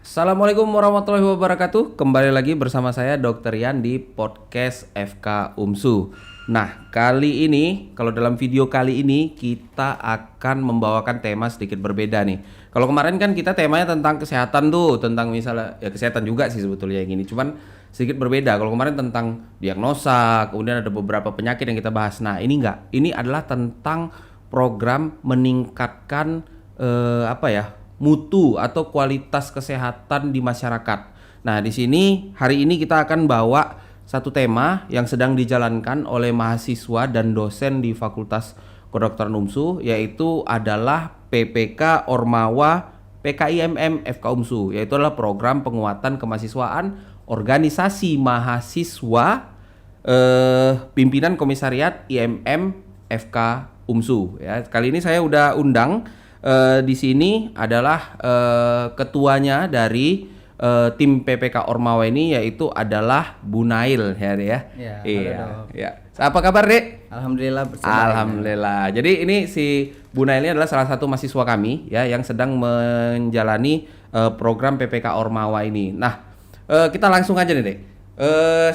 Assalamualaikum warahmatullahi wabarakatuh. Kembali lagi bersama saya Dr. Yan di podcast FK UMSU. Nah, kali ini, kalau dalam video kali ini kita akan membawakan tema sedikit berbeda nih. Kalau kemarin kan kita temanya tentang kesehatan tuh, tentang misalnya ya kesehatan juga sih sebetulnya yang ini. Cuman sedikit berbeda. Kalau kemarin tentang diagnosa, kemudian ada beberapa penyakit yang kita bahas. Nah, ini enggak. Ini adalah tentang program meningkatkan mutu atau kualitas kesehatan di masyarakat. Nah, di sini hari ini kita akan bawa satu tema yang sedang dijalankan oleh mahasiswa dan dosen di Fakultas Kedokteran UMSU, yaitu adalah PPK Ormawa PKIMM FK UMSU, yaitu adalah program penguatan kemahasiswaan organisasi mahasiswa pimpinan komisariat IMM FK UMSU. Ya, kali ini saya udah undang di sini adalah ketuanya dari tim PPK Ormawa ini, yaitu adalah Bu Nail ya, Dek, ya. Iya. Ya. Apa kabar, Dek? Alhamdulillah bersama. Alhamdulillah. Jadi ini si Bu Nail ini adalah salah satu mahasiswa kami ya yang sedang menjalani program PPK Ormawa ini. Nah, kita langsung aja nih, Dek.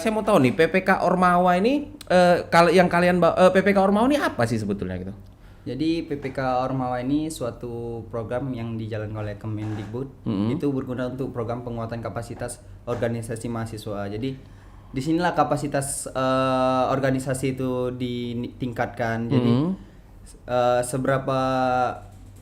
Saya mau tahu nih PPK Ormawa ini yang kalian PPK Ormawa ini apa sih sebetulnya gitu? Jadi PPK Ormawa ini suatu program yang dijalankan oleh Kemendikbud. Itu berguna untuk program penguatan kapasitas organisasi mahasiswa. Jadi disinilah kapasitas organisasi itu ditingkatkan. Jadi seberapa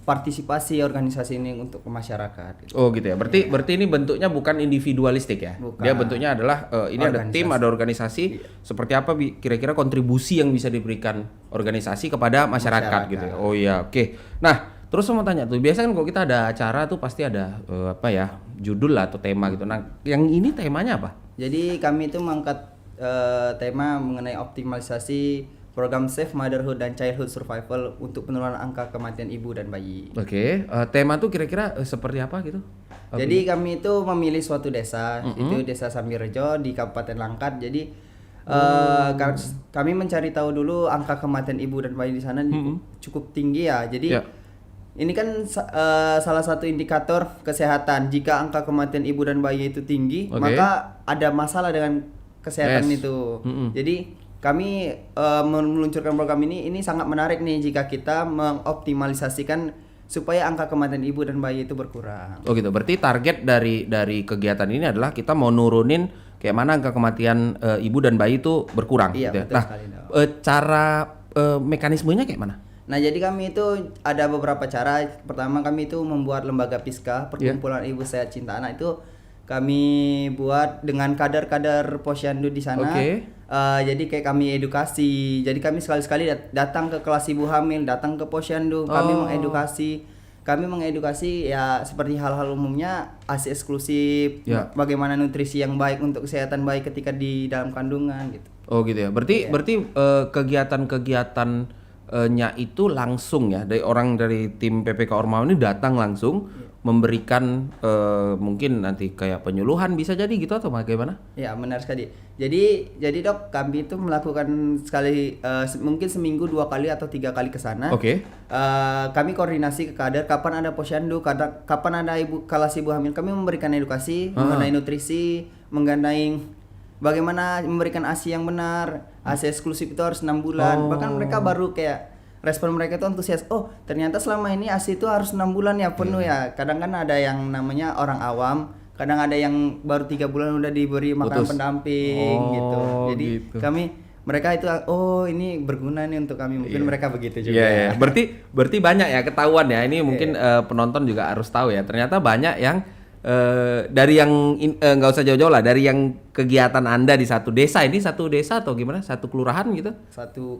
partisipasi organisasi ini untuk masyarakat. Gitu. Oh gitu ya. Berarti ini bentuknya bukan individualistik ya. Bukan. Dia bentuknya adalah ini ada tim, ada organisasi. Iya. Seperti apa kira-kira kontribusi yang bisa diberikan organisasi kepada masyarakat. Gitu ya. Oh iya, oke. Nah, terus saya mau tanya tuh, biasanya kan kalau kita ada acara tuh pasti ada judul lah atau tema gitu. Nah, yang ini temanya apa? Jadi kami itu mengangkat tema mengenai optimalisasi program Safe Motherhood dan Childhood Survival untuk penurunan angka kematian ibu dan bayi. Oke, tema tuh kira-kira seperti apa gitu? Jadi kami itu memilih suatu desa, itu Desa Sambirejo di Kabupaten Langkat. Jadi kami mencari tahu dulu angka kematian ibu dan bayi di sana cukup tinggi ya. Jadi ini kan salah satu indikator kesehatan. Jika angka kematian ibu dan bayi itu tinggi, maka ada masalah dengan kesehatan itu. Jadi kami meluncurkan program ini sangat menarik nih jika kita mengoptimalisasikan supaya angka kematian ibu dan bayi itu berkurang. Oh gitu. Berarti target dari kegiatan ini adalah kita mau nurunin kayak mana angka kematian ibu dan bayi itu berkurang. Iya, gitu ya. betul Nah, sekali. cara mekanismenya kayak mana? Nah, jadi kami itu ada beberapa cara. Pertama, kami itu membuat lembaga PISKA, Perkumpulan Ibu Sehat Cinta Anak, itu kami buat dengan kadar-kadar posyandu di sana. Jadi kayak kami edukasi. Jadi kami sekali-sekali datang ke kelas ibu hamil, datang ke posyandu, kami mengedukasi ya seperti hal-hal umumnya, ASI eksklusif, bagaimana nutrisi yang baik untuk kesehatan bayi ketika di dalam kandungan gitu. Oh gitu ya. Berarti kegiatan-kegiatannya itu langsung ya dari tim PPK Ormawa ini datang langsung memberikan mungkin nanti kayak penyuluhan bisa jadi gitu atau bagaimana? Ya, benar sekali. Jadi Dok, kami itu melakukan sekali mungkin seminggu 2 kali atau 3 kali ke sana. Kami koordinasi ke kader kapan ada posyandu, kapan ada kelas ibu hamil. Kami memberikan edukasi mengenai nutrisi, mengenai bagaimana memberikan ASI yang benar. ASI eksklusif itu harus 6 bulan. Bahkan mereka baru kayak respon mereka itu antusias. Oh, ternyata selama ini ASI itu harus 6 bulan ya penuh ya. Kadang kan ada yang namanya orang awam, kadang ada yang baru 3 bulan udah diberi makanan pendamping gitu. Jadi mereka itu ini berguna nih untuk kami. Mungkin mereka begitu juga. Iya. Berarti banyak ya ketahuan ya. Ini mungkin penonton juga harus tahu ya. Ternyata banyak yang dari yang nggak usah jauh-jauh lah, dari yang kegiatan Anda di satu desa atau gimana, satu kelurahan gitu, satu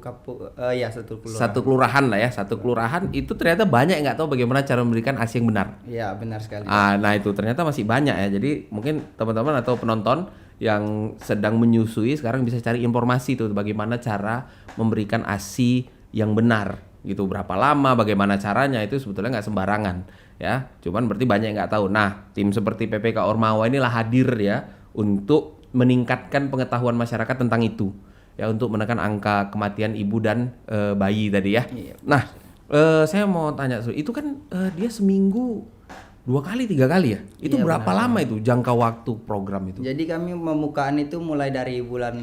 kelurahan lah ya, satu kelurahan itu ternyata banyak yang nggak tahu bagaimana cara memberikan ASI yang benar. Iya, benar sekali. Nah itu ternyata masih banyak ya. Jadi mungkin teman-teman atau penonton yang sedang menyusui sekarang bisa cari informasi tuh bagaimana cara memberikan ASI yang benar gitu, berapa lama, bagaimana caranya, itu sebetulnya nggak sembarangan ya. Cuman berarti banyak yang nggak tahu. Nah, tim seperti PPK Ormawa inilah hadir ya untuk meningkatkan pengetahuan masyarakat tentang itu ya, untuk menekan angka kematian ibu dan bayi tadi ya. Nah, saya mau tanya, itu kan dia seminggu 2 kali 3 kali ya? Itu Iya, berapa benar. lama itu jangka waktu program itu? Jadi kami pembukaan itu mulai dari bulan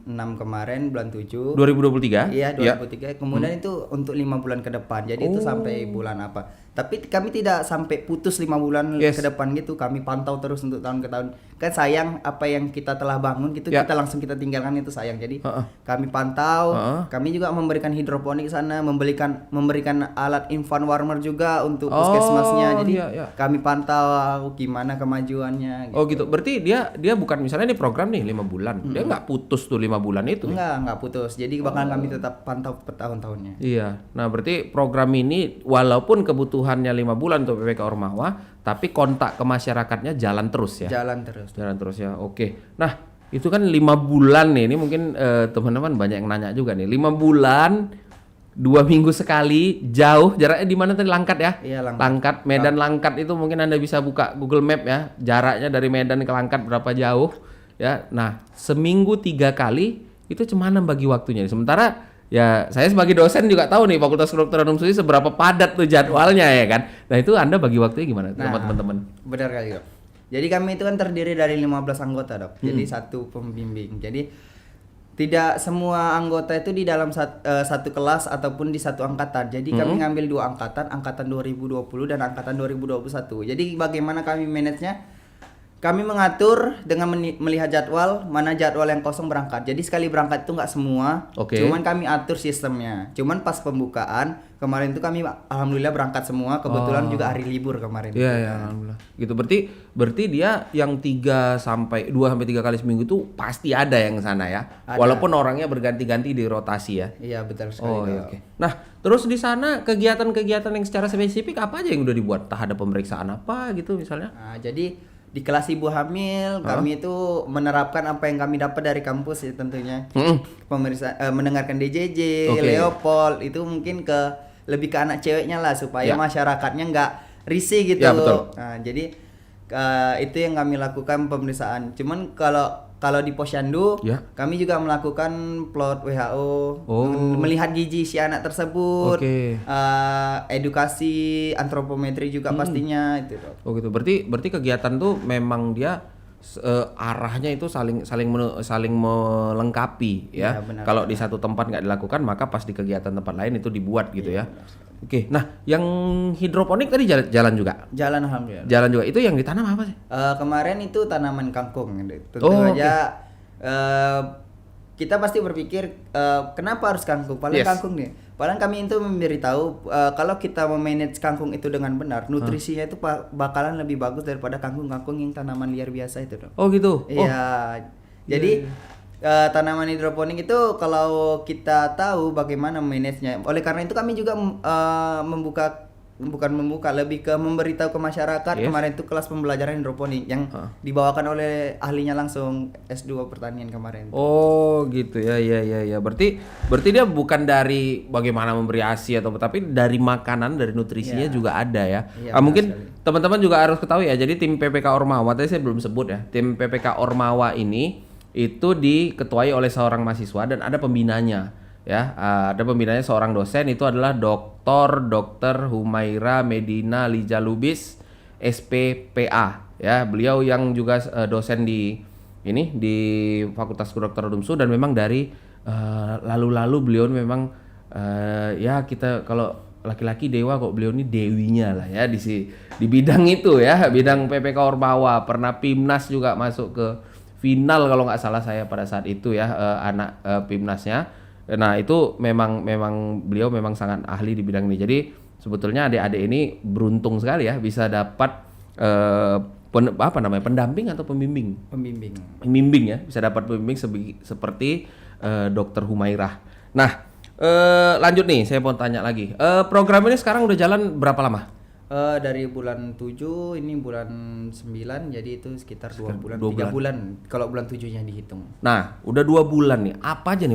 6 kemarin, bulan 7. 2023? Iya, 2003. Kemudian itu untuk 5 bulan ke depan. Jadi itu sampai bulan apa? Tapi kami tidak sampai putus 5 bulan Yes. ke depan gitu. Kami pantau terus untuk tahun ke tahun. Kan sayang apa yang kita telah bangun gitu Ya. kita langsung kita tinggalkan, itu sayang. Jadi Heeh. kami pantau. Heeh. Kami juga memberikan hidroponik di sana, memberikan alat infant warmer juga untuk Oh, puskesmasnya. Jadi iya, iya. kami pantau gimana kemajuannya. Oh gitu. Berarti dia bukan misalnya ini program nih 5 bulan. Dia nggak putus tuh 5 bulan itu. Enggak putus. Jadi bakalan kami tetap pantau per tahun-tahunnya. Iya. Nah, berarti program ini walaupun kebutuhannya 5 bulan untuk PPK Ormawa, tapi kontak ke masyarakatnya jalan terus ya. Jalan terus. Jalan terus ya. Oke. Nah, itu kan 5 bulan nih. Ini mungkin teman-teman banyak yang nanya juga nih. 5 bulan 2 minggu sekali, jauh, jaraknya di mana tadi? Langkat ya? Iya, Langkat. Langkat, Medan Langkat itu mungkin Anda bisa buka Google Map ya. Jaraknya dari Medan ke Langkat berapa jauh ya. Nah, seminggu 3 kali itu cemana bagi waktunya. Sementara ya saya sebagai dosen juga tahu nih Fakultas Kedokteran Umum seberapa padat tuh jadwalnya ya kan. Nah, itu Anda bagi waktunya gimana sama teman-teman? Benar kali, Dok. Jadi kami itu kan terdiri dari 15 anggota, Dok. Jadi satu pembimbing. Jadi tidak semua anggota itu di dalam satu kelas ataupun di satu angkatan. Jadi kami ngambil 2 angkatan 2020 dan angkatan 2021. Jadi bagaimana kami manage-nya? Kami mengatur dengan melihat jadwal, mana jadwal yang kosong berangkat. Jadi sekali berangkat itu nggak semua, Oke. cuman kami atur sistemnya. Cuman pas pembukaan kemarin itu kami alhamdulillah berangkat semua. Kebetulan juga hari libur kemarin. Iya ya, alhamdulillah. Gitu berarti dia yang 2 sampai 3 kali seminggu tuh pasti ada yang sana ya. Ada. Walaupun orangnya berganti-ganti di rotasi ya. Iya betul sekali. Oh, Dok. iya, oke. Nah, terus di sana kegiatan-kegiatan yang secara spesifik apa aja yang udah dibuat? Entah ada pemeriksaan apa gitu misalnya? Nah, jadi di kelas ibu hamil kami itu menerapkan apa yang kami dapat dari kampus ya tentunya. Pemeriksaan mendengarkan DJJ, Oke. Leopold itu mungkin lebih ke anak ceweknya lah supaya Ya. masyarakatnya nggak risih gitu. Ya, betul. Nah, jadi itu yang kami lakukan pemeriksaan. Cuman kalau di Posyandu Ya. kami juga melakukan plot WHO, Oh. melihat gizi si anak tersebut, Oke. edukasi antropometri juga pastinya itu, Dok. Oh gitu. Berarti kegiatan tuh memang dia arahnya itu saling melengkapi ya. Iya, benar. Kalau di satu tempat nggak dilakukan, maka pas di kegiatan tempat lain itu dibuat gitu ya. Oke. Nah, yang hidroponik tadi jalan juga. Jalan alhamdulillah. Jalan juga. Itu yang ditanam apa sih? Kemarin itu tanaman kangkung. Tentu Oh, aja kita pasti berpikir kenapa harus kangkung? Paling Yes. kangkung nih. Paling kami itu memberitahu kalau kita memanage kangkung itu dengan benar, nutrisinya itu bakalan lebih bagus daripada kangkung-kangkung yang tanaman liar biasa itu, Dok. Oh gitu. Oh. Iya. Jadi tanaman hidroponik itu kalau kita tahu bagaimana manage-nya. Oleh karena itu kami juga lebih ke memberitahu ke masyarakat. Yes. Kemarin itu kelas pembelajaran hidroponik yang dibawakan oleh ahlinya langsung S2 pertanian kemarin. Oh gitu ya, ya. Berarti dia bukan dari bagaimana memberi ASI atau tapi dari makanan, dari nutrisinya Iya. juga ada ya. Iya, Mungkin benar teman-teman juga harus ketahui ya. Jadi tim PPK Ormawa tadi saya belum sebut ya. Tim PPK Ormawa ini itu diketuai oleh seorang mahasiswa dan ada pembinanya ya. Ada pembinanya seorang dosen itu adalah Dr. Humaira Medina Lijalubis SPPA ya. Beliau yang juga dosen di Fakultas Kedokteran UMSU dan memang dari lalu-lalu beliau memang ya kita kalau laki-laki dewa kok beliau ini dewinya lah ya di bidang itu ya, bidang PPK Ormawa, pernah Pimnas juga masuk ke final kalau nggak salah saya pada saat itu ya, anak Pimnasnya. Nah, itu memang beliau memang sangat ahli di bidang ini. Jadi sebetulnya adik-adik ini beruntung sekali ya bisa dapat pendamping atau pembimbing. Pembimbing ya, bisa dapat pembimbing seperti Dr. Humairah. Nah, lanjut nih, saya mau tanya lagi. Program ini sekarang udah jalan berapa lama? Dari bulan 7 ini bulan 9, jadi itu sekitar 2 bulan, 3 bulan kalau bulan 7-nya dihitung. Nah, udah 2 bulan nih. Apa aja nih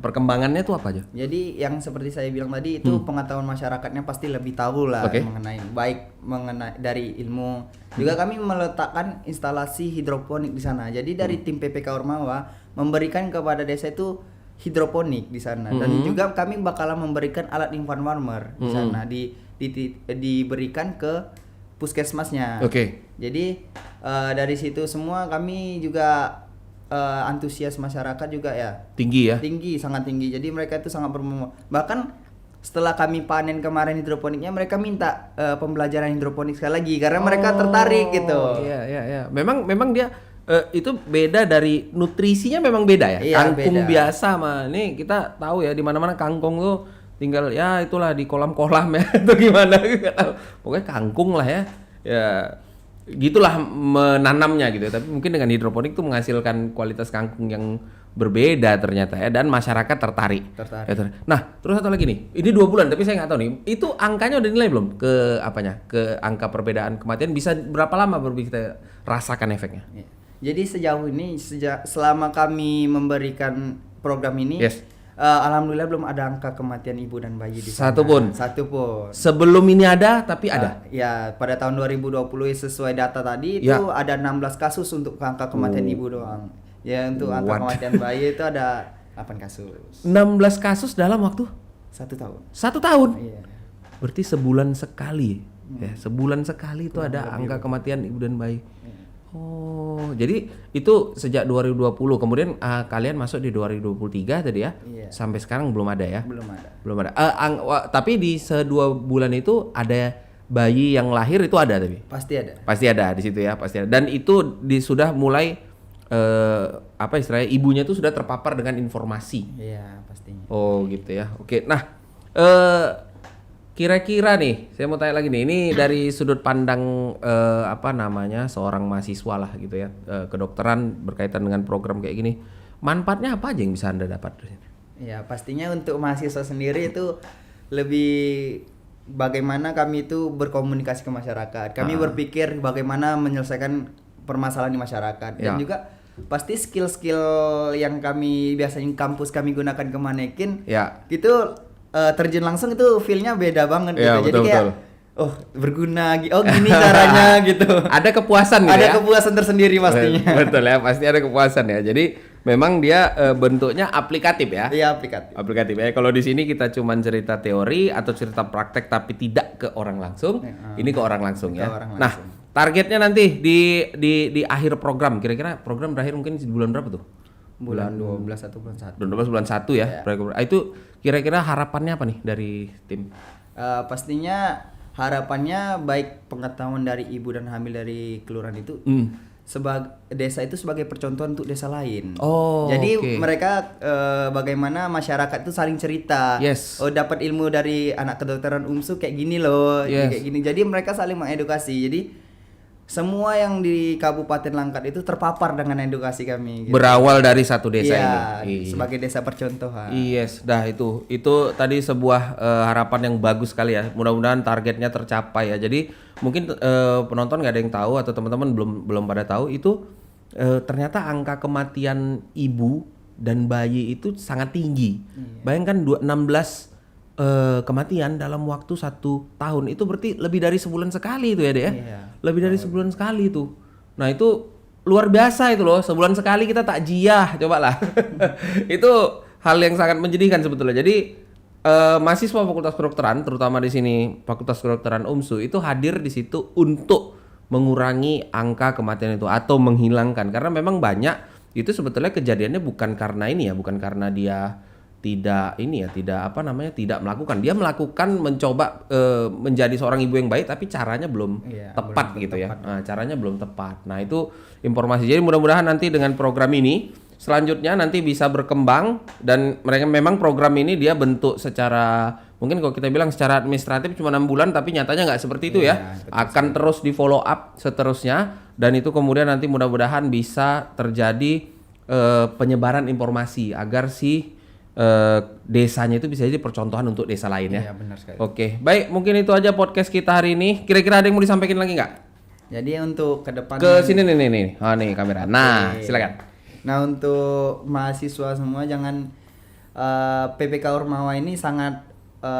perkembangannya tuh apa aja? Jadi yang seperti saya bilang tadi itu pengetahuan masyarakatnya pasti lebih tahu lah mengenai dari ilmu. Juga kami meletakkan instalasi hidroponik di sana. Jadi dari tim PPK Ormawa memberikan kepada desa itu hidroponik di sana dan juga kami bakalan memberikan alat infant warmer di sana diberikan ke puskesmasnya. Oke. Jadi dari situ semua kami juga antusias masyarakat juga ya. Tinggi ya. Tinggi, sangat tinggi. Jadi mereka itu sangat bahkan setelah kami panen kemarin hidroponiknya, mereka minta pembelajaran hidroponik sekali lagi karena mereka tertarik gitu. Iya. Memang dia itu beda dari nutrisinya, memang beda ya. Iya, kangkung beda. biasa mah nih kita tahu ya, di mana-mana kangkung tuh tinggal ya itulah di kolam-kolam ya atau gimana nggak tahu. Pokoknya kangkung lah ya. Ya gitulah menanamnya gitu. Tapi mungkin dengan hidroponik tuh menghasilkan kualitas kangkung yang berbeda ternyata ya, dan masyarakat tertarik. Nah, terus satu lagi nih. Ini 2 bulan tapi saya nggak tahu nih. Itu angkanya udah nilai belum ke apanya? Ke angka perbedaan kematian, bisa berapa lama baru kita rasakan efeknya? Jadi sejauh ini selama kami memberikan program ini, alhamdulillah belum ada angka kematian ibu dan bayi di sana. Satu pun. Sebelum ini ada, tapi ada. Ya, pada tahun 2020 sesuai data tadi itu ada 16 kasus untuk angka kematian ibu doang. Ya, untuk angka kematian bayi itu ada 8 kasus. 16 kasus dalam waktu 1 tahun. 1 tahun. Iya. Berarti sebulan sekali. Ya, sebulan sekali itu ada angka kematian ibu dan bayi. Oh, jadi itu sejak 2020, kemudian kalian masuk di 2023 tadi ya? Iya. Sampai sekarang belum ada ya? Belum ada. Tapi di 2 bulan itu ada bayi yang lahir itu ada tapi? Pasti ada. Pasti ada di situ ya, pasti ada. Dan itu sudah mulai apa istilahnya, ibunya itu sudah terpapar dengan informasi. Iya, pastinya. Oh, gitu ya. Oke. Nah, kira-kira nih, saya mau tanya lagi nih. Ini dari sudut pandang seorang mahasiswa lah gitu ya, kedokteran berkaitan dengan program kayak gini. Manfaatnya apa aja yang bisa Anda dapat? Ya, pastinya untuk mahasiswa sendiri itu lebih bagaimana kami itu berkomunikasi ke masyarakat. Kami berpikir bagaimana menyelesaikan permasalahan di masyarakat, dan juga pasti skill-skill yang kami biasanya kampus kami gunakan ke manekin itu terjun langsung itu feel-nya beda banget gitu. Jadi kayak berguna, gini caranya gitu. Ada kepuasan gitu. Ada kepuasan tersendiri pastinya. Betul ya, pasti ada kepuasan ya. Jadi memang dia bentuknya aplikatif ya. Iya, aplikatif ya. Kalau di sini kita cuma cerita teori atau cerita praktek tapi tidak ke orang langsung. Ini ke orang langsung ya. Nah, targetnya nanti di akhir program, kira-kira program berakhir mungkin di bulan berapa tuh? Bulan 12 atau bulan 1. 12 bulan 1 ya. Itu kira-kira harapannya apa nih dari tim? Pastinya harapannya baik pengetahuan dari ibu dan hamil dari kelurahan itu desa itu sebagai percontohan untuk desa lain. Jadi mereka bagaimana masyarakat itu saling cerita. Dapat ilmu dari anak kedokteran UMSU kayak gini loh, kayak gini. Jadi mereka saling mengedukasi. Jadi semua yang di Kabupaten Langkat itu terpapar dengan edukasi kami. Gitu. Berawal dari satu desa ini. Sebagai desa percontohan. Itu tadi sebuah harapan yang bagus sekali ya. Mudah-mudahan targetnya tercapai ya. Jadi mungkin penonton nggak ada yang tahu atau teman-teman belum pada tahu itu ternyata angka kematian ibu dan bayi itu sangat tinggi. Bayangkan 16 kematian dalam waktu 1 tahun, itu berarti lebih dari sebulan sekali itu ya deh ya. Lebih dari sebulan sekali itu. Nah itu luar biasa itu loh, sebulan sekali kita takjiah, cobalah. Itu hal yang sangat menjadikan sebetulnya. Jadi mahasiswa Fakultas Kedokteran, terutama di sini Fakultas Kedokteran UMSU itu hadir di situ untuk mengurangi angka kematian itu atau menghilangkan, karena memang banyak itu sebetulnya kejadiannya bukan karena ini ya, bukan karena dia tidak melakukan. Dia melakukan mencoba menjadi seorang ibu yang baik, tapi caranya belum tepat gitu ya. Caranya belum tepat. Nah, itu informasi. Jadi mudah-mudahan nanti dengan program ini selanjutnya nanti bisa berkembang, dan mereka memang program ini dia bentuk secara, mungkin kalau kita bilang secara administratif cuma 6 bulan, tapi nyatanya nggak seperti itu ya. Akan terus di follow up seterusnya, dan itu kemudian nanti mudah-mudahan bisa terjadi penyebaran informasi agar desanya itu bisa jadi percontohan untuk desa lain ya. Iya, benar sekali. Oke, baik, mungkin itu aja podcast kita hari ini. Kira-kira ada yang mau disampaikan lagi nggak? Jadi untuk ke depan sini nih. Oh nih kamera. Nah, silakan. Nah, untuk mahasiswa semua jangan PPK Ormawa ini sangat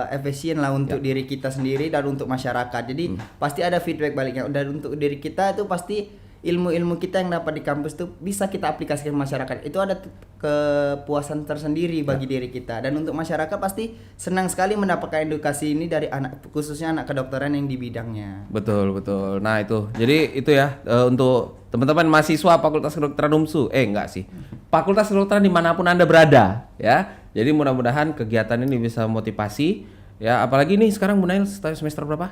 efisien lah untuk diri kita sendiri dan untuk masyarakat. Jadi pasti ada feedback baliknya, dan untuk diri kita itu pasti ilmu-ilmu kita yang dapat di kampus tuh bisa kita aplikasikan ke masyarakat. Itu ada kepuasan tersendiri bagi diri kita. Dan untuk masyarakat pasti senang sekali mendapatkan edukasi ini dari anak, khususnya anak kedokteran yang di bidangnya. Betul. Nah itu, jadi itu ya untuk teman-teman mahasiswa Fakultas Kedokteran UMSU. Enggak sih, Fakultas Kedokteran dimanapun Anda berada ya. Jadi mudah-mudahan kegiatan ini bisa motivasi. Ya, apalagi nih sekarang Bu Nail semester berapa?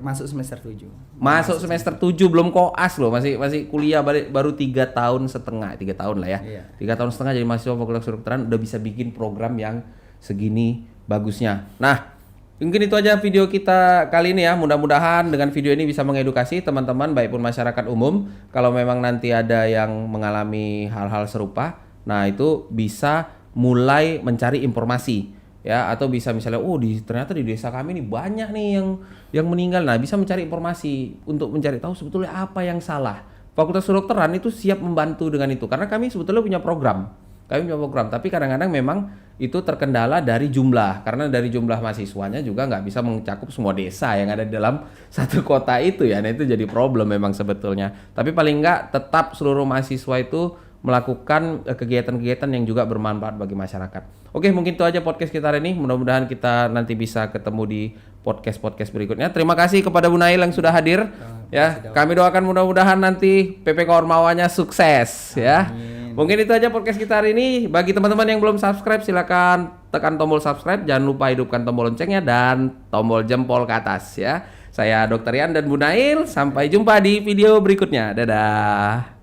Masuk semester 7. Masuk semester 7 belum koas loh, masih kuliah baru 3 tahun setengah, 3 tahun lah ya. Iya. 3 tahun setengah jadi mahasiswa Fakultas Kedokteran udah bisa bikin program yang segini bagusnya. Nah, mungkin itu aja video kita kali ini ya. Mudah-mudahan dengan video ini bisa mengedukasi teman-teman baik pun masyarakat umum. Kalau memang nanti ada yang mengalami hal-hal serupa, nah itu bisa mulai mencari informasi. Ya, atau bisa misalnya ternyata di desa kami ini banyak nih yang meninggal. Nah, bisa mencari informasi untuk mencari tahu sebetulnya apa yang salah. Fakultas Kedokteran itu siap membantu dengan itu karena kami sebetulnya punya program. Tapi kadang-kadang memang itu terkendala dari jumlah, karena dari jumlah mahasiswanya juga nggak bisa mencakup semua desa yang ada di dalam satu kota itu ya. Nah, itu jadi problem memang sebetulnya. Tapi paling nggak tetap seluruh mahasiswa itu melakukan kegiatan-kegiatan yang juga bermanfaat bagi masyarakat. Oke, mungkin itu aja podcast kita hari ini. Mudah-mudahan kita nanti bisa ketemu di podcast berikutnya. Terima kasih kepada Bu Nail yang sudah hadir. Kami doakan mudah-mudahan nanti PPK Ormawanya sukses. Ya. Mungkin itu aja podcast kita hari ini. Bagi teman-teman yang belum subscribe, silakan tekan tombol subscribe. Jangan lupa hidupkan tombol loncengnya dan tombol jempol ke atas ya. Saya Dr. Rian dan Bu Nail. Sampai jumpa di video berikutnya. Dadah.